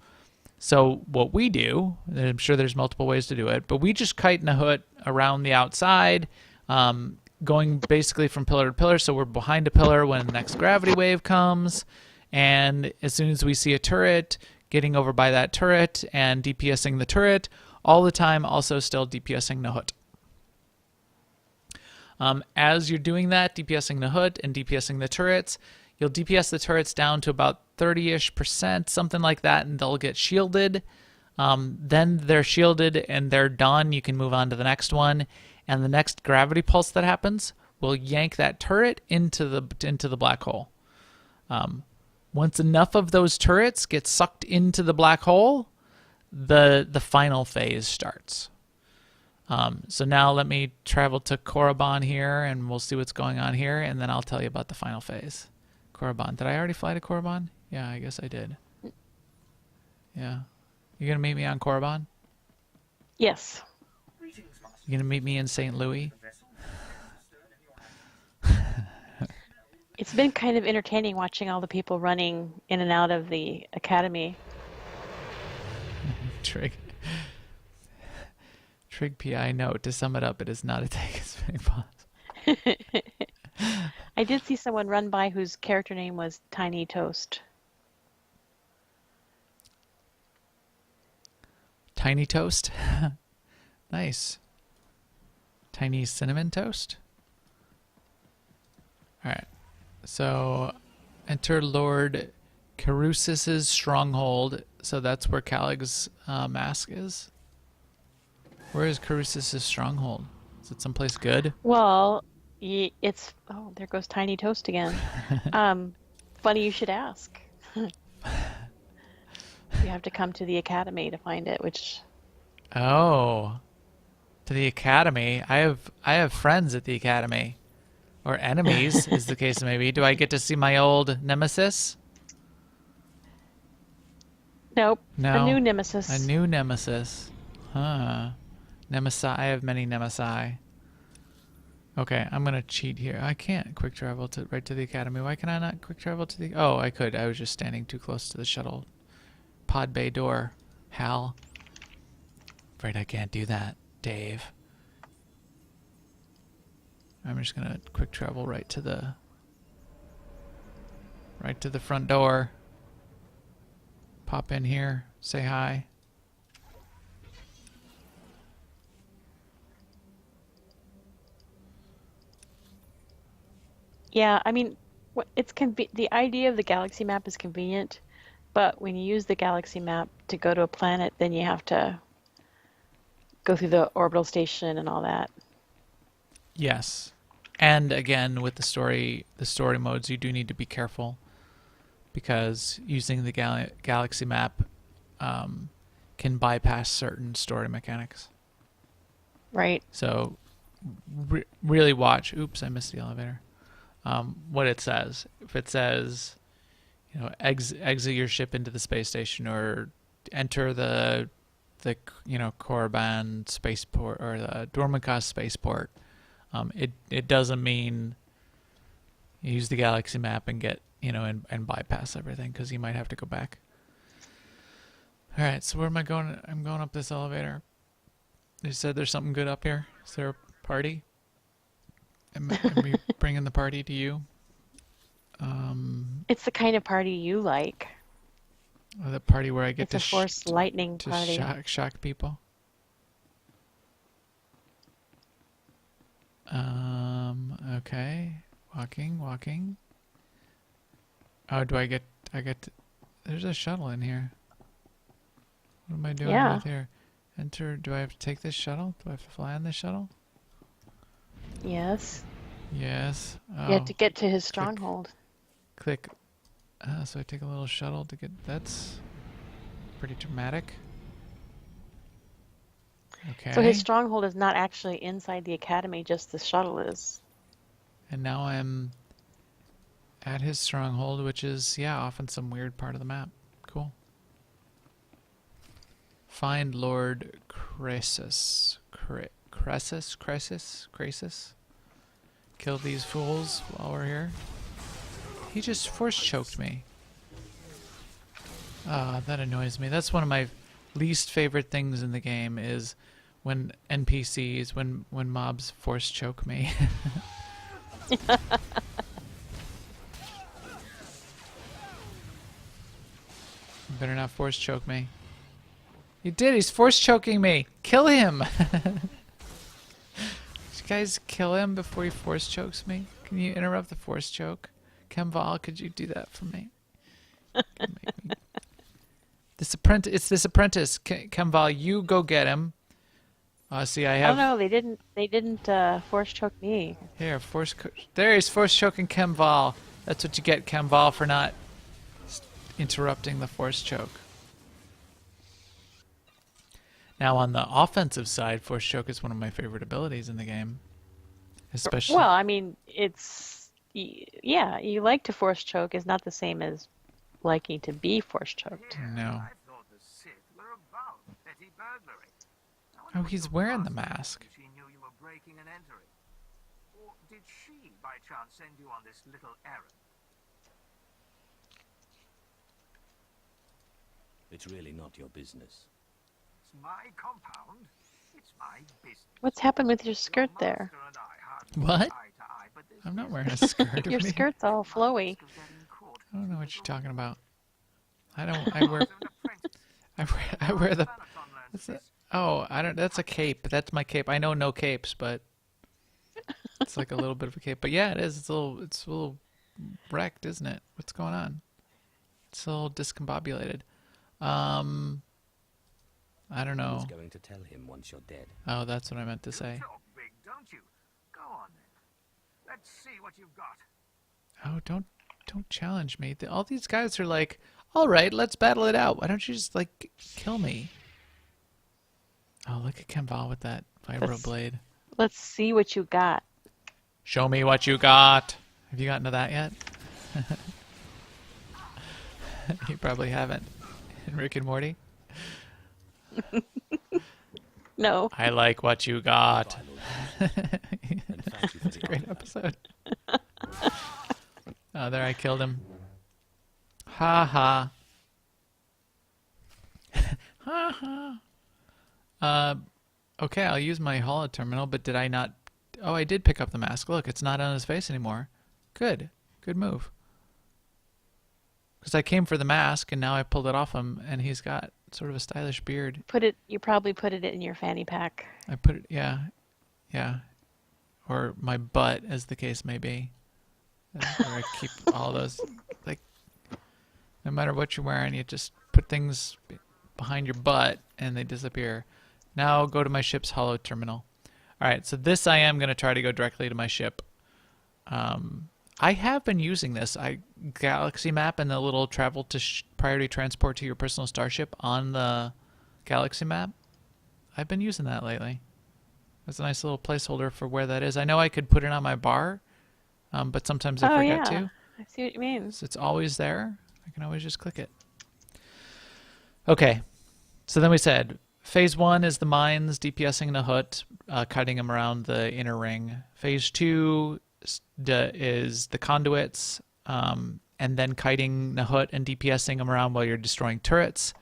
So what we do, and I'm sure there's multiple ways to do it, but we just kite Nahut around the outside, going basically from pillar to pillar. So we're behind a pillar when the next gravity wave comes, and as soon as we see a turret, getting over by that turret and DPSing the turret, all the time also still DPSing Nahut. As you're doing that, DPSing Nahut and DPSing the turrets, you'll DPS the turrets down to about 30-ish%, something like that, and they'll get shielded. Then they're shielded and they're done. You can move on to the next one, and the next gravity pulse that happens will yank that turret into the black hole. Once enough of those turrets get sucked into the black hole, the final phase starts. So now let me travel to Korriban here, and we'll see what's going on here, and then I'll tell you about the final phase. Korriban. Did I already fly to Korriban? Yeah, I guess I did. Yeah. You gonna meet me on Korriban? Yes. You gonna meet me in St. Louis? It's been kind of entertaining watching all the people running in and out of the academy. Trig PI note, to sum it up, it is not a take a spinning pause. I did see someone run by whose character name was Tiny Toast. Tiny Toast? Nice. Tiny Cinnamon Toast? Alright. So, enter Lord Carusis' stronghold. So that's where Calig's mask is. Where is Carusis' stronghold? Is it someplace good? Well, it's... Oh, there goes Tiny Toast again. Funny you should ask. You have to come to the academy to find it, which... Oh. To the academy? I have friends at the academy. Or enemies, is the case maybe. Do I get to see my old nemesis? Nope. No. A new nemesis. A new nemesis. Huh. Nemesi. I have many nemesi. Okay, I'm gonna cheat here. I can't quick travel right to the academy. Why can I not quick travel to the... Oh, I could. I was just standing too close to the shuttle pod bay door. Hal. Afraid I can't do that, Dave. I'm just gonna quick travel right to the front door. Pop in here, say hi. Yeah, I mean, the idea of the galaxy map is convenient, but when you use the galaxy map to go to a planet, then you have to go through the orbital station and all that. Yes. And again, with the story modes, you do need to be careful, because using the galaxy map can bypass certain story mechanics. Right. So really watch. Oops, I missed the elevator. What it says. If it says, exit your ship into the space station, or enter the Korriban spaceport or the Dormakas spaceport, it doesn't mean use the galaxy map and get and bypass everything, because you might have to go back. All right, so where am I going? I'm going up this elevator. You said there's something good up here. Is there a party? Am we bringing the party to you? It's the kind of party you like. The party where I get It's a force lightning to party. shock people. Okay. Walking. Oh, I get there's a shuttle in here. What am I doing Yeah. with here? Enter, do I have to take this shuttle? Do I have to fly on this shuttle? Yes. Yes. Oh, You have to get to his stronghold. click. So I take a little shuttle to get, that's pretty dramatic. Okay. So his stronghold is not actually inside the academy, just the shuttle is. And now I'm at his stronghold, which is, yeah, off in some weird part of the map. Cool. Find Lord Croesus. Croesus? Kill these fools while we're here. He just force choked me. Ah, that annoys me. That's one of my least favorite things in the game is when NPCs, when mobs force choke me. Better not force choke me. He did. He's force choking me. Kill him. You guys kill him before he force chokes me? Can you interrupt the force choke? Kemval, could you do that for me? This apprentice. It's this apprentice. Kemval, you go get him. See, I have. Oh no, they didn't. They didn't force choke me. Here, there he's force choking Kemval. That's what you get, Kemval, for not interrupting the force choke. Now, on the offensive side, force choke is one of my favorite abilities in the game. Especially. Well, I mean, yeah, you like to force choke is not the same as liking to be force choked. No. Oh, he's wearing the mask. She knew you were breaking and entering. Or did she, by chance, send you on this little errand? It's really not your business. It's my compound. It's my business. What's happened with your skirt there? What? I'm not wearing a skirt. Your skirt's all flowy. I don't know what you're talking about. I wear the. Oh, I don't. That's a cape. That's my cape. I know no capes, but it's like a little bit of a cape. But yeah, it is. It's a little wrecked, isn't it? What's going on? It's a little discombobulated. I don't know. Who's going to tell him once you're dead? Oh, that's what I meant to say. You talk big, don't you? Go on then. Let's see what you've got. Oh, don't challenge me. All these guys are like, all right, let's battle it out. Why don't you just like kill me? Oh, look at Kemval with that vibroblade. Let's see what you got. Show me what you got. Have you gotten to that yet? You probably haven't. In Rick and Morty? No. I like what you got. It's a great episode. Oh, there, I killed him. Ha ha. Ha ha. Okay, I'll use my holo terminal, but did I not? Oh, I did pick up the mask. Look, it's not on his face anymore. Good. Good move. Because I came for the mask, and now I pulled it off him, and he's got sort of a stylish beard. You probably put it in your fanny pack. I put it, yeah. Or my butt, as the case may be. Where I keep all those, like, no matter what you're wearing, you just put things behind your butt, and they disappear. Now go to my ship's holo terminal. All right, so this I am going to try to go directly to my ship. I have been using this galaxy map and the little travel to priority transport to your personal starship on the galaxy map. I've been using that lately. That's a nice little placeholder for where that is. I know I could put it on my bar, but sometimes I forget to. I see what you mean. So it's always there. I can always just click it. Okay, so then we said Phase 1 is the mines, DPSing Nahut, kiting them around the inner ring. Phase 2 is the conduits, and then kiting Nahut and DPSing them around while you're destroying turrets.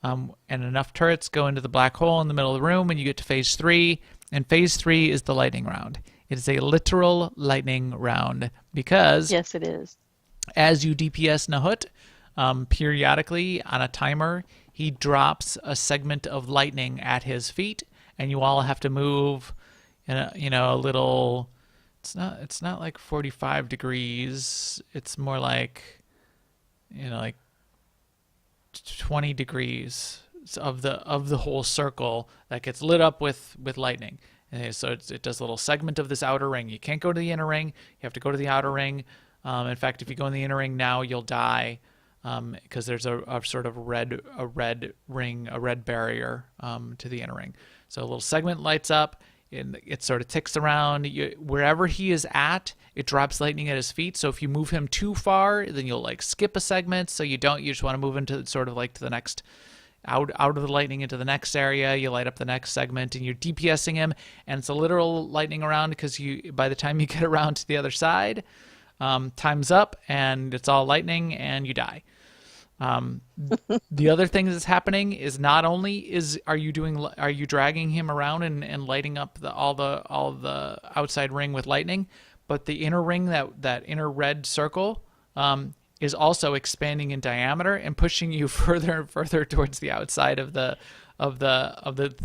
And enough turrets go into the black hole in the middle of the room when you get to Phase 3. And Phase 3 is the lightning round. It is a literal lightning round because... Yes, it is. As you DPS Nahut, periodically on a timer, he drops a segment of lightning at his feet, and you all have to move in a little. It's not like 45 degrees. It's more like like 20 degrees of the whole circle that gets lit up with lightning. And so it does a little segment of this outer ring. You can't go to the inner ring. You have to go to the outer ring. In fact, if you go in the inner ring now, you'll die because there's a sort of red ring, a red barrier to the inner ring. So a little segment lights up, and it sort of ticks around. Wherever he is at, it drops lightning at his feet. So if you move him too far, then you'll like skip a segment. So you just want to move into sort of like to the next, out of the lightning into the next area. You light up the next segment, and you're DPSing him, and it's a literal lightning around because by the time you get around to the other side, time's up and it's all lightning and you die. The other thing that's happening is not only are you dragging him around and lighting up all the outside ring with lightning, but the inner ring, that inner red circle, is also expanding in diameter and pushing you further and further towards the outside of the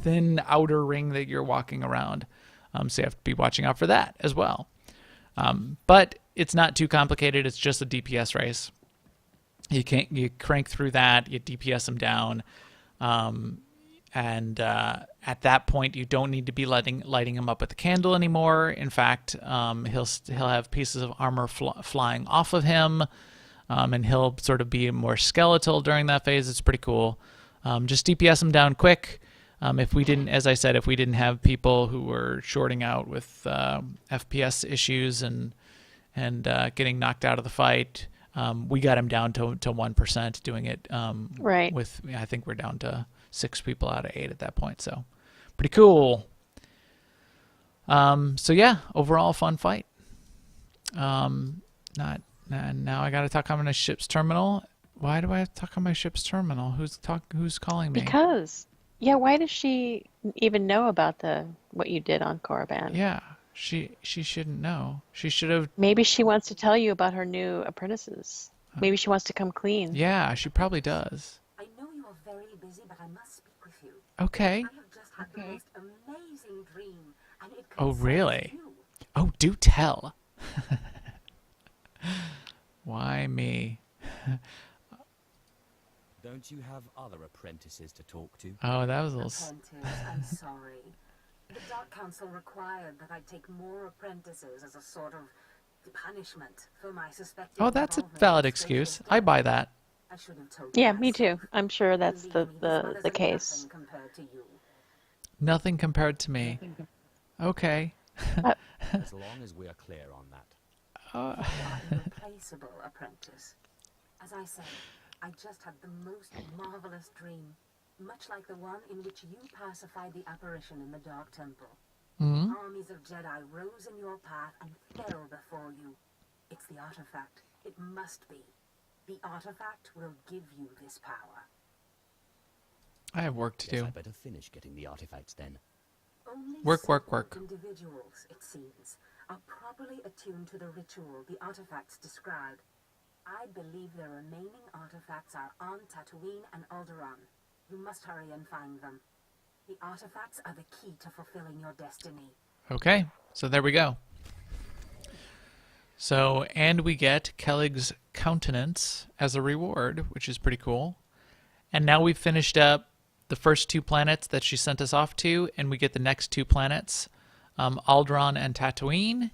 thin outer ring that you're walking around. So you have to be watching out for that as well. But it's not too complicated. It's just a DPS race. You crank through that. You DPS him down, and at that point you don't need to be lighting him up with a candle anymore. In fact, he'll have pieces of armor flying off of him, and he'll sort of be more skeletal during that phase. It's pretty cool. Just DPS him down quick. If we didn't have people who were shorting out with FPS issues and getting knocked out of the fight, we got him down to 1% doing it. Right. I think we're down to 6 people out of 8 at that point. So pretty cool. So yeah, overall fun fight. Now I got to talk on my ship's terminal. Why do I have to talk on my ship's terminal? Who's calling me? Because, yeah, why does she even know about what you did on Korriban? Yeah, she shouldn't know. She should have. Maybe she wants to tell you about her new apprentices. Maybe she wants to come clean. Yeah, she probably does. I know you are very busy, but I must speak with you. Okay. I have just had the most amazing dream, and it Oh, concerns really? you. Oh, do tell. Why me? Don't you have other apprentices to talk to? Oh, that was a little... Apprentice, I'm sorry. The Dark Council required that I take more apprentices as a sort of punishment for my suspected Oh, that's a involvement valid in excuse. Stranger I buy that. I should have told you Yeah, that me too. sooner. I'm sure that's Believe me, this one the is case. nothing compared to you. Nothing compared to me. Okay. As long as we are clear on that. You are an irreplaceable apprentice. As I said, I just had the most marvelous dream, much like the one in which you pacified the apparition in the Dark Temple. Mhm. Armies of Jedi rose in your path and fell before you. It's the artifact. It must be. The artifact will give you this power. I have work to Guess do. I better finish getting the artifacts then. Only Work. certain individuals, it seems, are properly attuned to the ritual the artifacts describe. I believe the remaining artifacts are on Tatooine and Alderaan. You must hurry and find them. The artifacts are the key to fulfilling your destiny. Okay, so there we go. So, and we get Kellig's countenance as a reward, which is pretty cool. And now we've finished up the first 2 planets that she sent us off to, and we get the next 2 planets, Alderaan and Tatooine.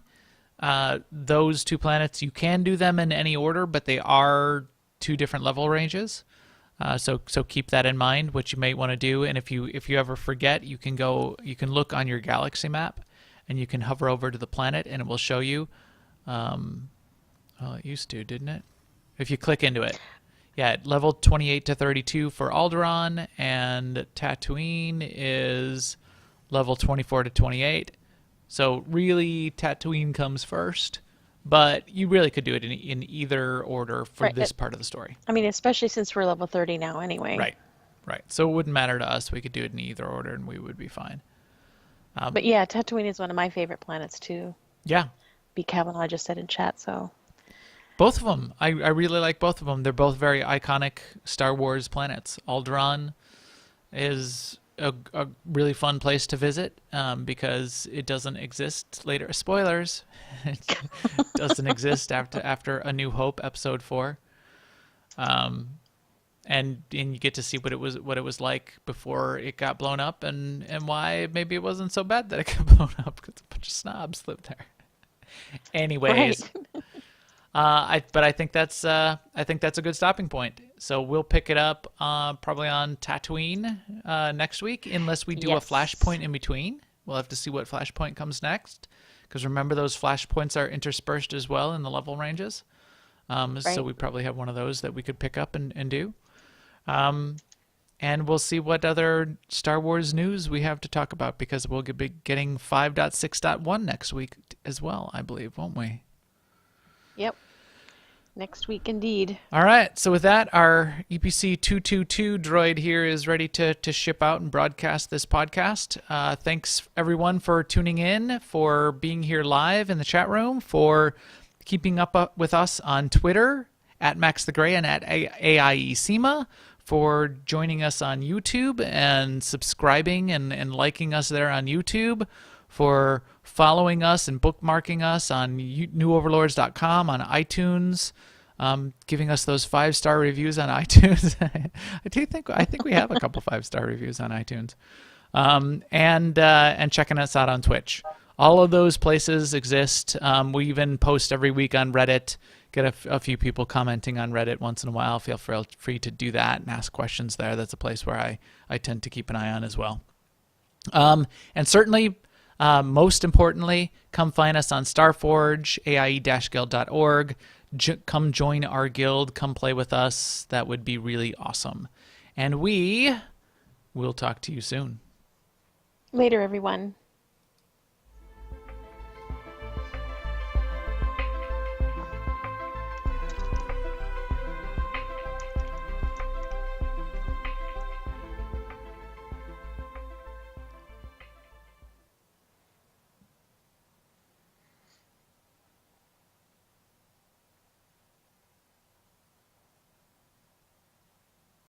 Those 2 planets, you can do them in any order, but they are 2 different level ranges. So keep that in mind, what you might want to do. And if you ever forget, you can look on your galaxy map, and you can hover over to the planet, and it will show you. Well, it used to, didn't it? If you click into it. Yeah, level 28 to 32 for Alderaan, and Tatooine is level 24 to 28. So really, Tatooine comes first, but you really could do it in either order for this part of the story. I mean, especially since we're level 30 now anyway. Right. So it wouldn't matter to us. We could do it in either order, and we would be fine. But yeah, Tatooine is one of my favorite planets too. Yeah. B. Kavanaugh just said in chat, so Both of them. I really like both of them. They're both very iconic Star Wars planets. Alderaan is a really fun place to visit because it doesn't exist later. Spoilers. It doesn't exist after A New Hope Episode 4. And you get to see what it was like before it got blown up, and why maybe it wasn't so bad that it got blown up because a bunch of snobs lived there. Anyways, Right. but I think that's a good stopping point. So we'll pick it up probably on Tatooine next week, unless we do a Yes. flashpoint in between. We'll have to see what flashpoint comes next, because remember those flashpoints are interspersed as well in the level ranges. So Right. we probably have one of those that we could pick up and do. And we'll see what other Star Wars news we have to talk about, because we'll be getting 5.6.1 next week as well, I believe, won't we? Yep. Next week, indeed. All right. So with that, our EPC 222 droid here is ready to ship out and broadcast this podcast. Thanks, everyone, for tuning in, for being here live in the chat room, for keeping up with us on Twitter, at Max the Gray and at AIESEMA, for joining us on YouTube and subscribing and liking us there on YouTube, for following us and bookmarking us on newoverlords.com, on iTunes, giving us those 5-star reviews on iTunes. I think we have a couple 5-star reviews on iTunes, and checking us out on Twitch. All of those places exist. We even post every week on Reddit. Get a few people commenting on Reddit once in a while. Feel free to do that and ask questions there. That's a place where I tend to keep an eye on as well. And certainly, most importantly, come find us on Starforge, aie-guild.org. Come join our guild. Come play with us. That would be really awesome. And we will talk to you soon. Later, everyone.